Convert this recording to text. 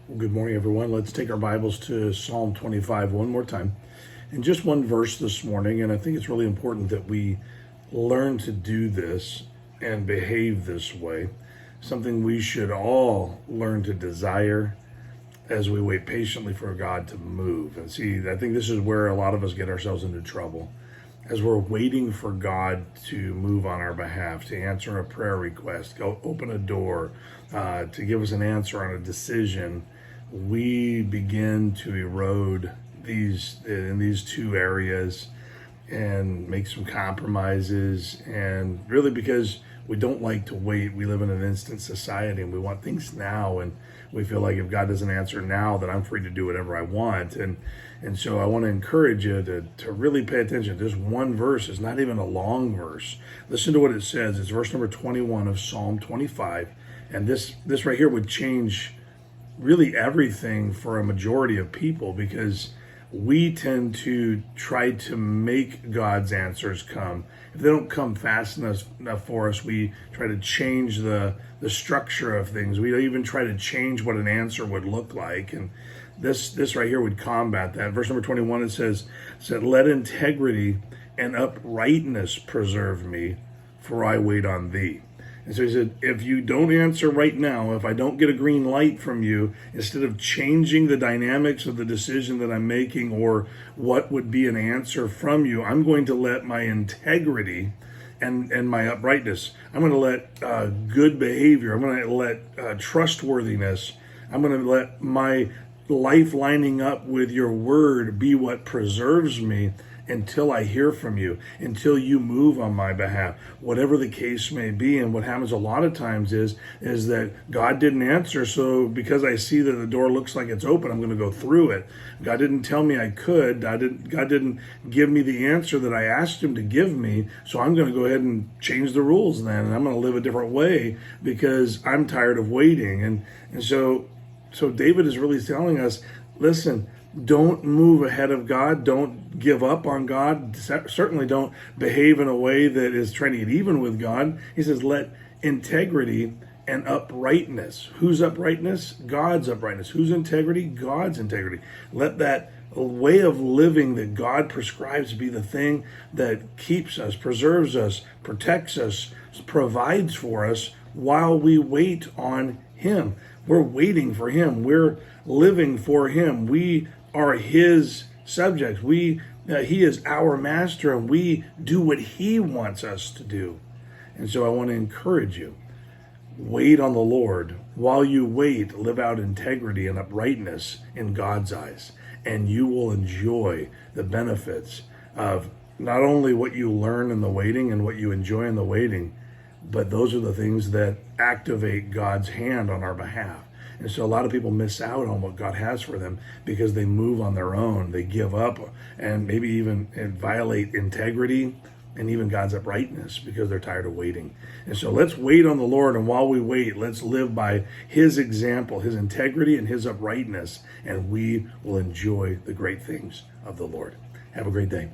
Well, good morning, everyone. Let's take our Bibles to Psalm 25 one more time. And just one verse this morning, and I think it's really important that we learn to do this and behave this way. Something we should all learn to desire as we wait patiently for God to move. And see, I think this is where a lot of us get ourselves into trouble. As we're waiting for God to move on our behalf, to answer a prayer request, go open a door, to give us an answer on a decision, we begin to erode in these two areas and make some compromises. And really, because we don't like to wait, we live in an instant society and we want things now. And we feel like if God doesn't answer now, that I'm free to do whatever I want. And so I want to encourage you to really pay attention. This one verse is not even a long verse. Listen to what it says. It's verse number 21 of Psalm 25. And this right here would change really everything for a majority of people, because we tend to try to make God's answers come. If they don't come fast enough for us, we try to change the structure of things. We even try to change what an answer would look like. And this right here would combat that. Verse number 21, it says, "Let integrity and uprightness preserve me, for I wait on thee." And so he said, if you don't answer right now, if I don't get a green light from you, instead of changing the dynamics of the decision that I'm making or what would be an answer from you, I'm going to let my integrity and my uprightness, I'm going to let good behavior, I'm going to let trustworthiness, I'm going to let my life lining up with your word be what preserves me until I hear from you, until you move on my behalf, whatever the case may be. And what happens a lot of times is that God didn't answer, so because I see that the door looks like it's open, I'm going to go through it. God didn't tell me I could. God didn't give me the answer that I asked him to give me, so I'm going to go ahead and change the rules then, and I'm going to live a different way because I'm tired of waiting. And so David is really telling us, listen, don't move ahead of God. Don't give up on God. Certainly don't behave in a way that is trying to get even with God. He says, let integrity and uprightness. Whose uprightness? God's uprightness. Whose integrity? God's integrity. Let that way of living that God prescribes be the thing that keeps us, preserves us, protects us, provides for us while we wait on him. We're waiting for him. We're living for him. We are his subjects. He is our master, and we do what he wants us to do. And so I want to encourage you, wait on the Lord. While you wait, live out integrity and uprightness in God's eyes, and you will enjoy the benefits of not only what you learn in the waiting and what you enjoy in the waiting, but those are the things that activate God's hand on our behalf. And so a lot of people miss out on what God has for them because they move on their own. They give up and maybe even violate integrity and even God's uprightness because they're tired of waiting. And so let's wait on the Lord. And while we wait, let's live by his example, his integrity and his uprightness, and we will enjoy the great things of the Lord. Have a great day.